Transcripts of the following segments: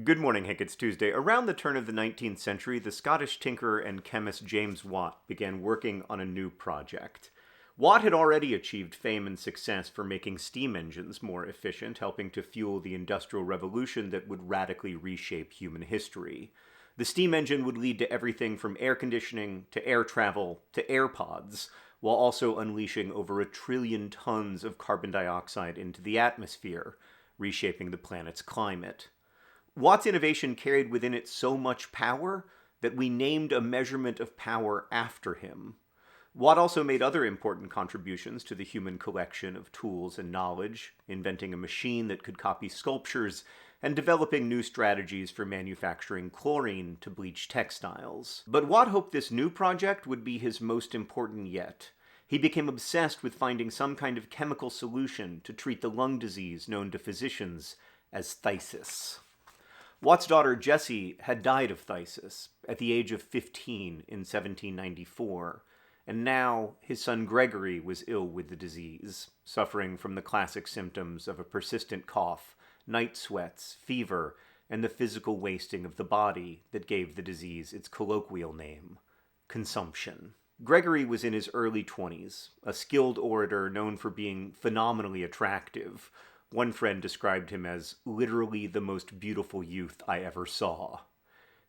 Good morning, Hank. It's Tuesday. Around the turn of the 19th century, the Scottish tinkerer and chemist James Watt began working on a new project. Watt had already achieved fame and success for making steam engines more efficient, helping to fuel the Industrial Revolution that would radically reshape human history. The steam engine would lead to everything from air conditioning to air travel to AirPods, while also unleashing over 1 trillion tons of carbon dioxide into the atmosphere, reshaping the planet's climate. Watt's innovation carried within it so much power that we named a measurement of power after him. Watt also made other important contributions to the human collection of tools and knowledge, inventing a machine that could copy sculptures and developing new strategies for manufacturing chlorine to bleach textiles. But Watt hoped this new project would be his most important yet. He became obsessed with finding some kind of chemical solution to treat the lung disease known to physicians as phthisis. Watt's daughter Jessie had died of phthisis at the age of 15 in 1794, and now his son Gregory was ill with the disease, suffering from the classic symptoms of a persistent cough, night sweats, fever, and the physical wasting of the body that gave the disease its colloquial name, consumption. Gregory was in his early 20s, a skilled orator known for being phenomenally attractive. One friend described him as literally the most beautiful youth I ever saw.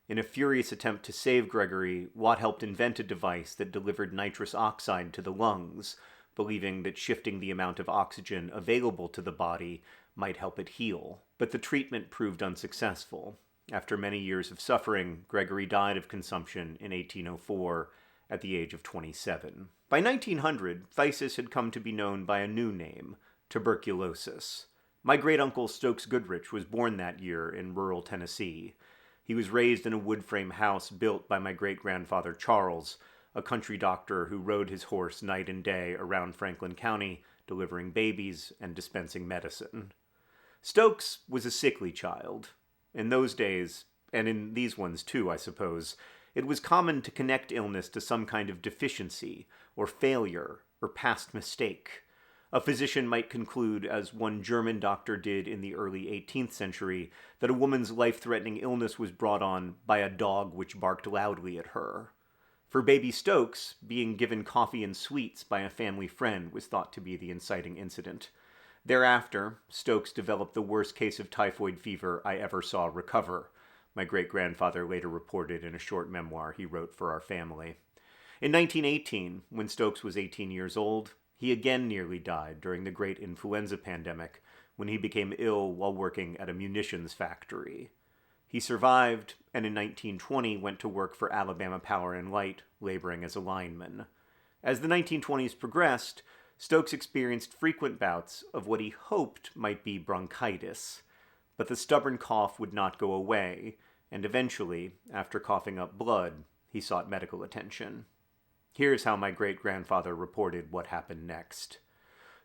In a furious attempt to save Gregory, Watt helped invent a device that delivered nitrous oxide to the lungs, believing that shifting the amount of oxygen available to the body might help it heal. But the treatment proved unsuccessful. After many years of suffering, Gregory died of consumption in 1804 at the age of 27. By 1900, phthisis had come to be known by a new name, tuberculosis. My great-uncle Stokes Goodrich was born that year in rural Tennessee. He was raised in a wood-frame house built by my great-grandfather Charles, a country doctor who rode his horse night and day around Franklin County, delivering babies and dispensing medicine. Stokes was a sickly child. In those days, and in these ones too, I suppose, it was common to connect illness to some kind of deficiency, or failure, or past mistake. A physician might conclude, as one German doctor did in the early 18th century, that a woman's life-threatening illness was brought on by a dog which barked loudly at her. For baby Stokes, being given coffee and sweets by a family friend was thought to be the inciting incident. Thereafter, Stokes developed the worst case of typhoid fever I ever saw recover, my great-grandfather later reported in a short memoir he wrote for our family. In 1918, when Stokes was 18 years old, he again nearly died during the great influenza pandemic when he became ill while working at a munitions factory. He survived, and in 1920 went to work for Alabama Power and Light, laboring as a lineman. As the 1920s progressed, Stokes experienced frequent bouts of what he hoped might be bronchitis, but the stubborn cough would not go away, and eventually, after coughing up blood, he sought medical attention. Here's how my great-grandfather reported what happened next.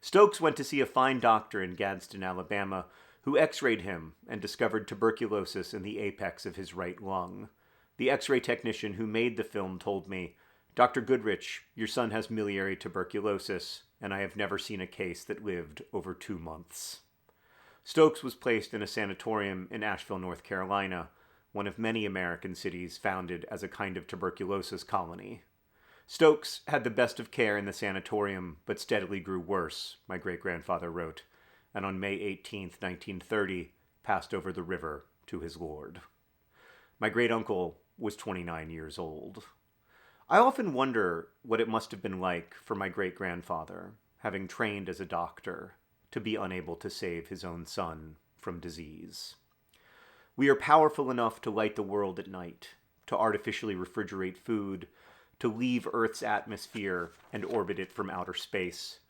Stokes went to see a fine doctor in Gadsden, Alabama, who x-rayed him and discovered tuberculosis in the apex of his right lung. The x-ray technician who made the film told me, "Dr. Goodrich, your son has miliary tuberculosis, and I have never seen a case that lived over 2 months." Stokes was placed in a sanatorium in Asheville, North Carolina, one of many American cities founded as a kind of tuberculosis colony. Stokes had the best of care in the sanatorium, but steadily grew worse, my great-grandfather wrote, and on May 18, 1930, passed over the river to his Lord. My great-uncle was 29 years old. I often wonder what it must have been like for my great-grandfather, having trained as a doctor, to be unable to save his own son from disease. We are powerful enough to light the world at night, to artificially refrigerate food, to leave Earth's atmosphere and orbit it from outer space,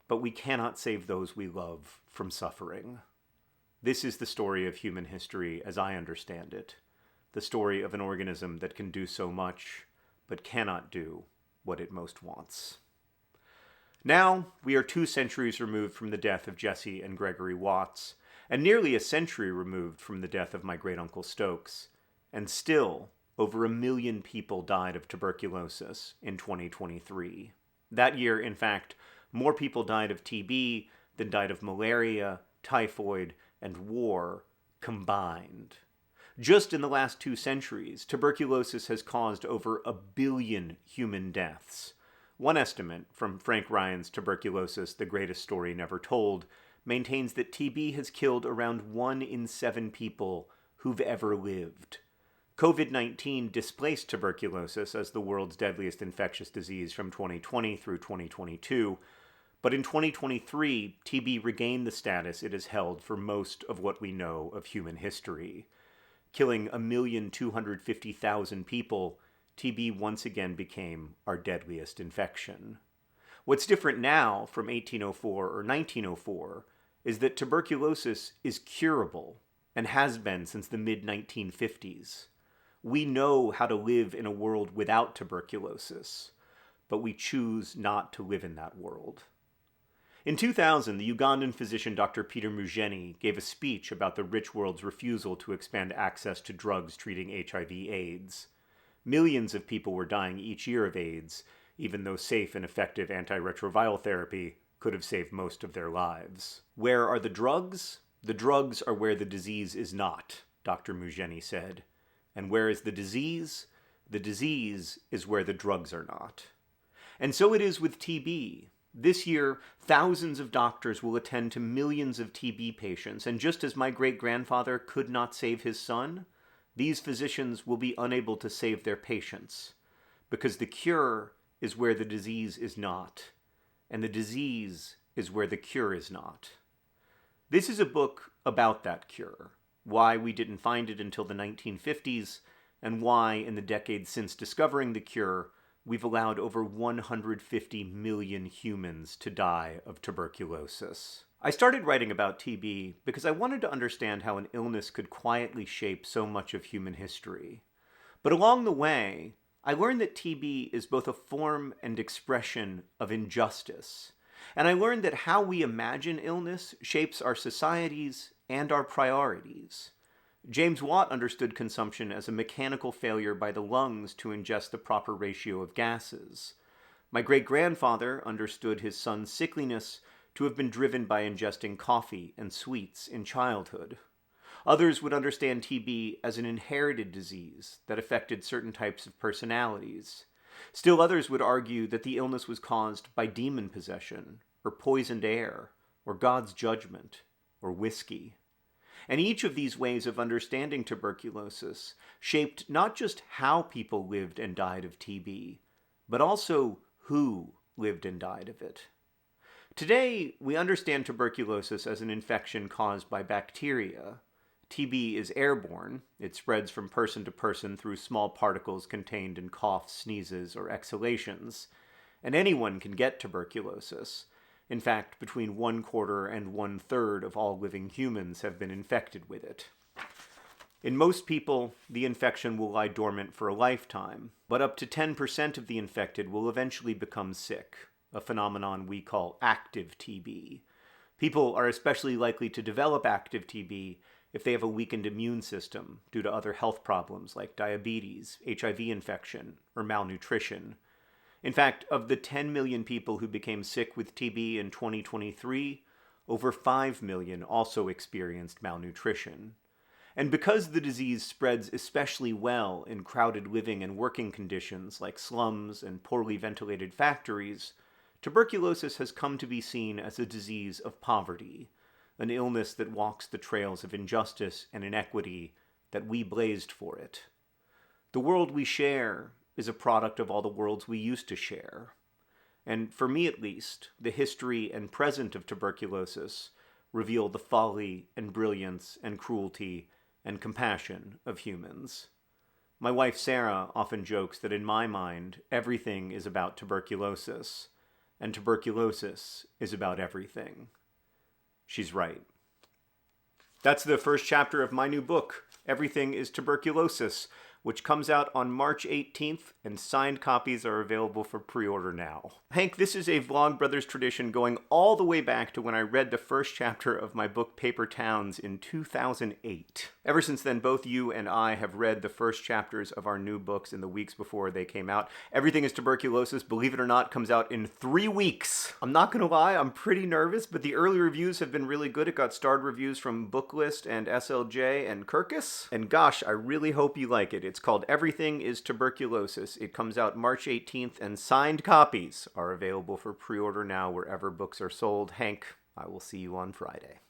but we cannot save those we love from suffering. This is the story of human history as I understand it, the story of an organism that can do so much, but cannot do what it most wants. Now, we are 2 centuries removed from the death of Jessie and Gregory Watts, and nearly a century removed from the death of my great-uncle Stokes, and still, over 1 million people died of tuberculosis in 2023. That year, in fact, more people died of TB than died of malaria, typhoid, and war combined. Just in the last 2 centuries, tuberculosis has caused over 1 billion human deaths. One estimate from Frank Ryan's Tuberculosis, The Greatest Story Never Told, maintains that TB has killed around 1 in 7 people who've ever lived. COVID-19 displaced tuberculosis as the world's deadliest infectious disease from 2020 through 2022, but in 2023, TB regained the status it has held for most of what we know of human history. Killing 1,250,000 people, TB once again became our deadliest infection. What's different now from 1804 or 1904 is that tuberculosis is curable and has been since the mid-1950s. We know how to live in a world without tuberculosis, but we choose not to live in that world. In 2000, the Ugandan physician Dr. Peter Mugeni gave a speech about the rich world's refusal to expand access to drugs treating HIV/AIDS. Millions of people were dying each year of AIDS, even though safe and effective antiretroviral therapy could have saved most of their lives. Where are the drugs? The drugs are where the disease is not, Dr. Mugeni said. And where is the disease? The disease is where the drugs are not. And so it is with TB. This year, thousands of doctors will attend to millions of TB patients, and just as my great-grandfather could not save his son, these physicians will be unable to save their patients, because the cure is where the disease is not, and the disease is where the cure is not. This is a book about that cure, why we didn't find it until the 1950s, and why, in the decades since discovering the cure, we've allowed over 150 million humans to die of tuberculosis. I started writing about TB because I wanted to understand how an illness could quietly shape so much of human history. But along the way, I learned that TB is both a form and expression of injustice. And I learned that how we imagine illness shapes our societies and our priorities. James Watt understood consumption as a mechanical failure by the lungs to ingest the proper ratio of gases. My great-grandfather understood his son's sickliness to have been driven by ingesting coffee and sweets in childhood. Others would understand TB as an inherited disease that affected certain types of personalities. Still others would argue that the illness was caused by demon possession, or poisoned air, or God's judgment, or whiskey. And each of these ways of understanding tuberculosis shaped not just how people lived and died of TB, but also who lived and died of it. Today, we understand tuberculosis as an infection caused by bacteria. TB is airborne. It spreads from person to person through small particles contained in coughs, sneezes, or exhalations. And anyone can get tuberculosis. In fact, between 1/4 and 1/3 of all living humans have been infected with it. In most people, the infection will lie dormant for a lifetime, but up to 10% of the infected will eventually become sick, a phenomenon we call active TB. People are especially likely to develop active TB if they have a weakened immune system due to other health problems like diabetes, HIV infection, or malnutrition. In fact, of the 10 million people who became sick with TB in 2023, over 5 million also experienced malnutrition. And because the disease spreads especially well in crowded living and working conditions like slums and poorly ventilated factories, tuberculosis has come to be seen as a disease of poverty, an illness that walks the trails of injustice and inequity that we blazed for it. The world we share is a product of all the worlds we used to share. And for me at least, the history and present of tuberculosis reveal the folly and brilliance and cruelty and compassion of humans. My wife Sarah often jokes that in my mind, everything is about tuberculosis, and tuberculosis is about everything. She's right. That's the first chapter of my new book, Everything is Tuberculosis. which comes out on March 18th, and signed copies are available for pre-order now. Hank, this is a Vlogbrothers tradition going all the way back to when I read the first chapter of my book Paper Towns in 2008. Ever since then, both you and I have read the first chapters of our new books in the weeks before they came out. Everything is Tuberculosis, believe it or not, comes out in 3 weeks. I'm not gonna lie, I'm pretty nervous, but the early reviews have been really good. It got starred reviews from Booklist and SLJ and Kirkus. And gosh, I really hope you like it. It's called Everything is Tuberculosis. It comes out March 18th, and signed copies are available for pre-order now wherever books are sold. Hank, I will see you on Friday.